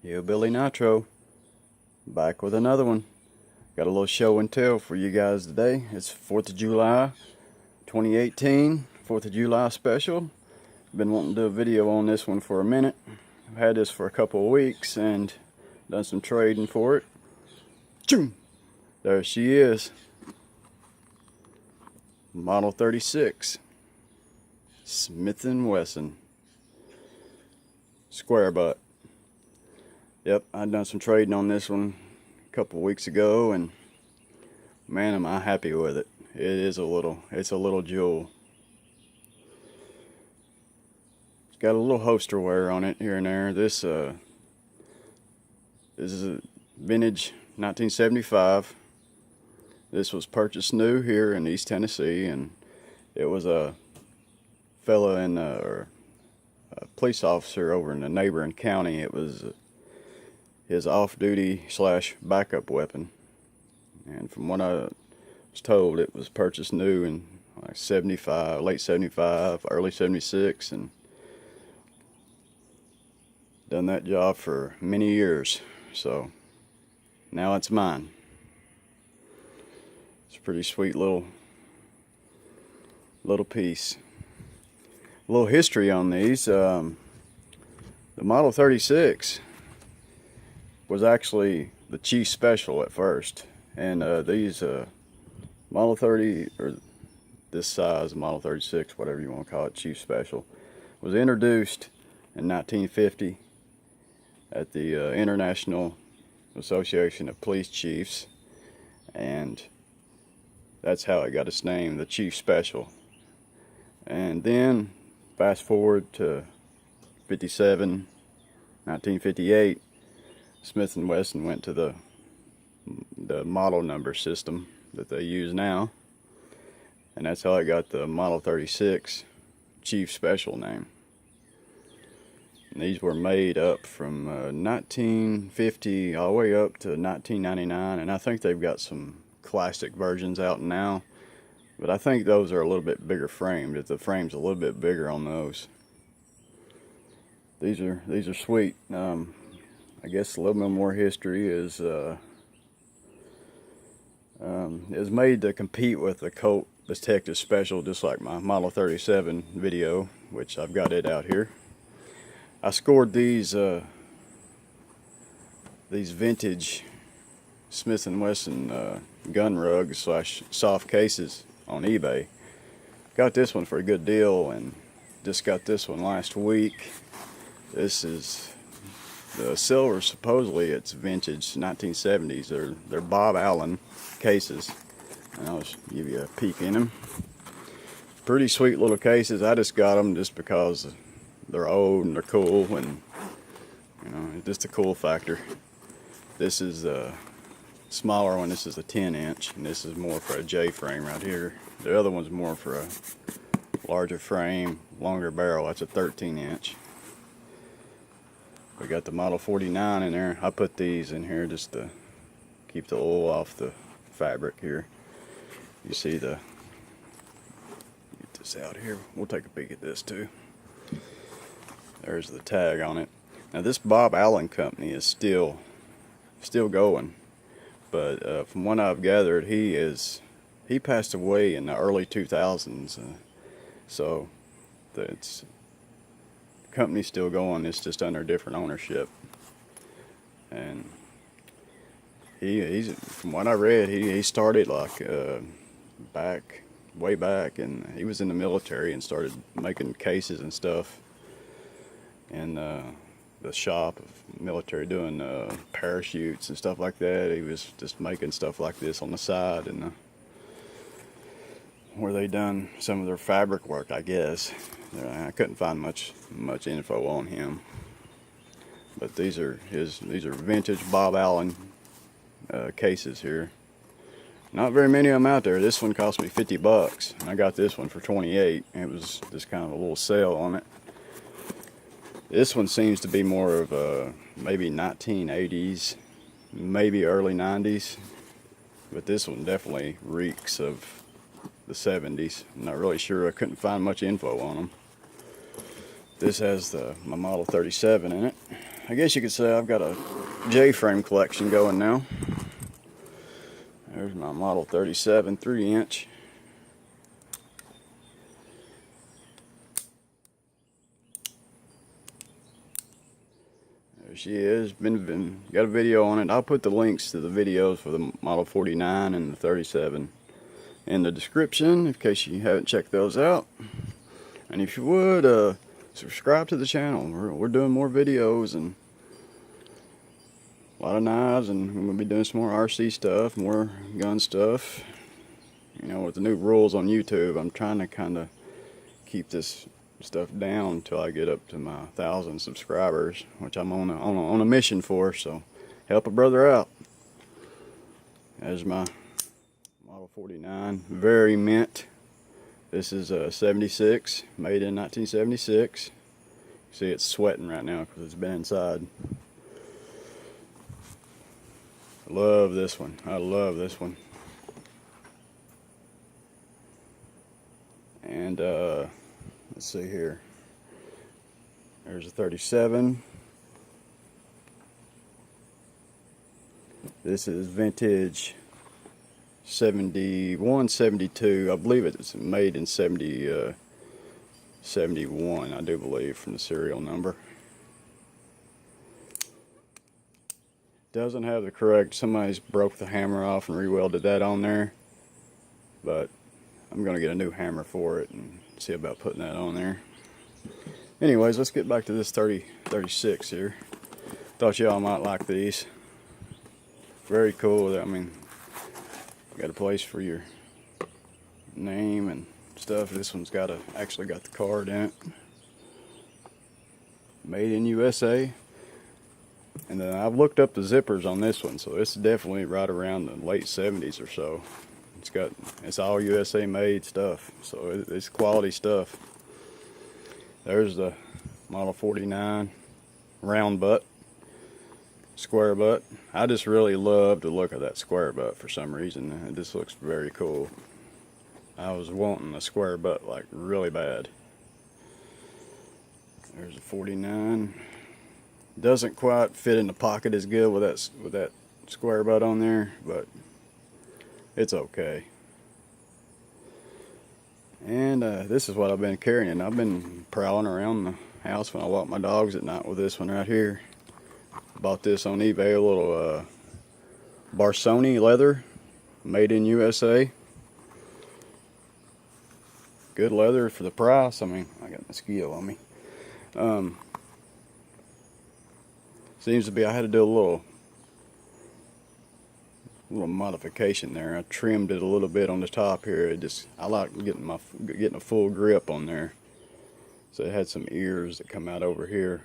Hillbilly Nitro, back with another one. Got a little show and tell for you guys today. It's 4th of July, 2018, 4th of July special. Been wanting to do a video on this one for a minute. I've had this for a couple of weeks and done some trading for it. Choom! There she is. Model 36. Smith Wesson. Square butt. Yep, I done some trading on this one a couple of weeks ago, and man, am I happy with it. It's a little jewel. It's got a little holster wear on it here and there. This is a vintage 1975. This was purchased new here in East Tennessee, and it was a fella or a police officer over in the neighboring county. It was his off-duty / backup weapon, and from what I was told, it was purchased new in like 75, late 75, early 76, and done that job for many years. So now it's mine. It's a pretty sweet little piece. A little history on these. The Model 36 was actually the Chief Special at first, and these Model 30, or this size Model 36, whatever you want to call it, Chief Special, was introduced in 1950 at the International Association of Police Chiefs, and that's how it got its name, the Chief Special. And then fast forward to 1958, Smith & Wesson went to the model number system that they use now, and that's how I got the Model 36 Chief Special name. And these were made up from 1950 all the way up to 1999, and I think they've got some classic versions out now, but I think those are a little bit bigger framed. The frame's a little bit bigger on those. These are sweet. I guess a little bit more history is it was made to compete with the Colt Detective Special, just like my Model 37 video, which I've got it out here. I scored these vintage Smith & Wesson gun rugs / soft cases on eBay. Got this one for a good deal, and just got this one last week. This is the silver. Supposedly it's vintage 1970s. They're Bob Allen cases, and I'll just give you a peek in them. Pretty sweet little cases. I just got them just because they're old and they're cool, and you know, just a cool factor. This is a smaller one. This is a 10-inch, and this is more for a J frame right here. The other one's more for a larger frame, longer barrel. That's a 13-inch. We got the Model 49 in there. I put these in here just to keep the oil off the fabric here. You see get this out here. We'll take a peek at this too. There's the tag on it. Now this Bob Allen company is still going, but from what I've gathered, he passed away in the early 2000s. So the company's still going. It's just under different ownership. And he's from what I read, he started like way back, and he was in the military and started making cases and stuff in the shop of military, doing parachutes and stuff like that. He was just making stuff like this on the side, and where they done some of their fabric work, I guess. I couldn't find much info on him, but these are vintage Bob Allen cases here. Not very many of them out there. This one cost me $50, and I got this one for $28. It was just kind of a little sale on it. This one seems to be more of a maybe 1980s, maybe early 90s, but this one definitely reeks of the 70s. I'm not really sure. I couldn't find much info on them. This has my Model 37 in it. I guess you could say I've got a J-frame collection going now. There's my Model 37 3-inch. There she is. Got a video on it. I'll put the links to the videos for the Model 49 and the 37 in the description in case you haven't checked those out. And if you would, subscribe to the channel. We're doing more videos and a lot of knives, and we're going to be doing some more RC stuff, more gun stuff. You know, with the new rules on YouTube, I'm trying to kind of keep this stuff down until I get up to my 1,000 subscribers, which I'm on a mission for, so help a brother out. There's my Model 49, very mint. This is a 76, made in 1976. See, it's sweating right now because it's been inside. I love this one. I love this one. And let's see here. There's a 37. This is vintage 71, 72. I believe it's made in 71, I do believe, from the serial number. Doesn't have the correct, somebody's broke the hammer off and re-welded that on there, but I'm going to get a new hammer for it and see about putting that on there. Anyways, let's get back to this 36 here. Thought y'all might like these. Very cool. I mean, got a place for your name and stuff. This one's actually got the card in it. Made in USA. And then I've looked up the zippers on this one, so it's definitely right around the late 70s or so. It's all USA made stuff, so it's quality stuff. There's the Model 49 round butt, square butt. I just really love the look of that square butt for some reason. It just looks very cool. I was wanting a square butt like really bad. There's a 49. Doesn't quite fit in the pocket as good with that square butt on there, but it's okay. And this is what I've been carrying. I've been prowling around the house when I walk my dogs at night with this one right here. Bought this on eBay, a little Barsoni leather, made in USA. Good leather for the price. I mean, I got mosquito on me. Seems to be, I had to do a little modification there. I trimmed it a little bit on the top here. I like getting a full grip on there. So it had some ears that come out over here,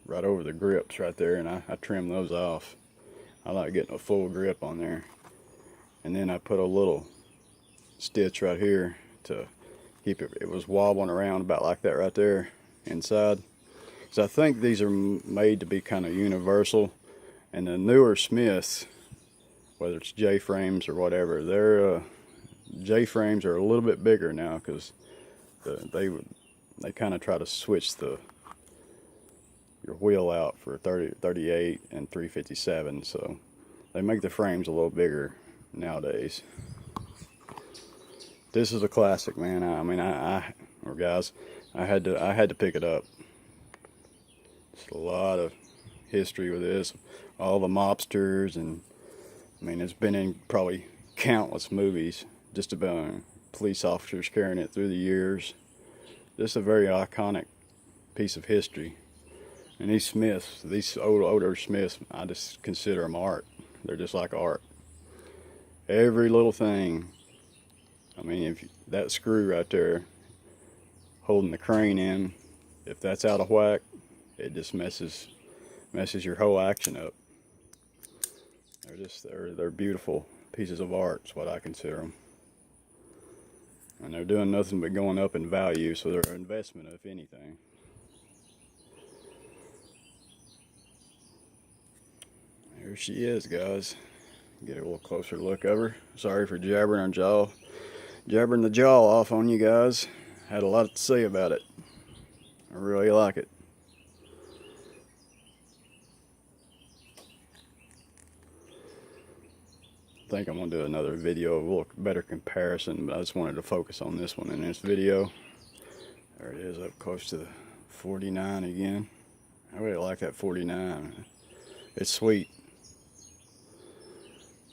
right over the grips right there, and I trimmed those off. I like getting a full grip on there. And then I put a little stitch right here to keep it. It was wobbling around about like that right there inside. So I think these are made to be kind of universal, and the newer Smiths, whether it's J-frames or whatever, their J-frames are a little bit bigger now because they kind of try to switch your wheel out for 38 and 357, so they make the frames a little bigger nowadays. This is a classic, man. I mean, guys, I had to pick it up. It's a lot of history with this. All the mobsters, and I mean, it's been in probably countless movies, just about police officers carrying it through the years. This is a very iconic piece of history. And these Smiths, these older Smiths, I just consider them art. They're just like art. Every little thing. I mean, if that screw right there holding the crane in, if that's out of whack, it just messes your whole action up. They're beautiful pieces of art, is what I consider them. And they're doing nothing but going up in value, so they're an investment, if anything. There she is, guys. Get a little closer look of her. Sorry for jabbering the jaw off on you guys. Had a lot to say about it. I really like it. think I'm gonna do another video, a little better comparison, but I just wanted to focus on this one in this video. There it is, up close to the 49 again. I really like that 49. It's sweet.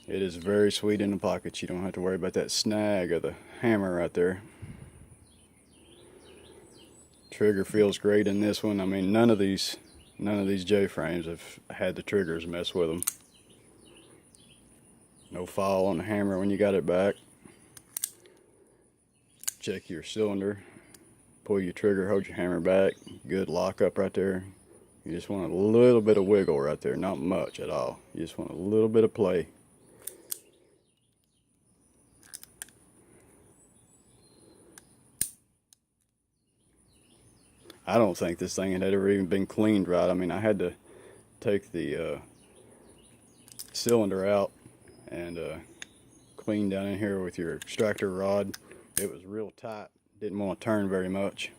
It is very sweet in the pockets. You don't have to worry about that snag of the hammer right there. Trigger feels great in this one. I mean, none of these J-frames have had the triggers mess with them. No fall on the hammer when you got it back. Check your cylinder. Pull your trigger, hold your hammer back. Good lock up right there. You just want a little bit of wiggle right there, not much at all. You just want a little bit of play. I don't think this thing had ever even been cleaned right. I mean, I had to take the cylinder out and clean down in here with your extractor rod. It was real tight. Didn't want to turn very much.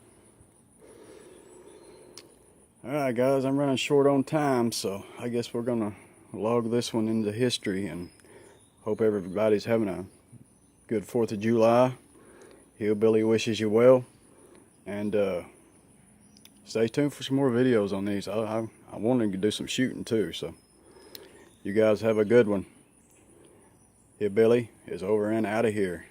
Alright guys, I'm running short on time, so I guess we're gonna log this one into history, and hope everybody's having a good 4th of July. Hillbilly wishes you well, and stay tuned for some more videos on these. I wanted to do some shooting too, so you guys have a good one. Hillbilly is over and out of here.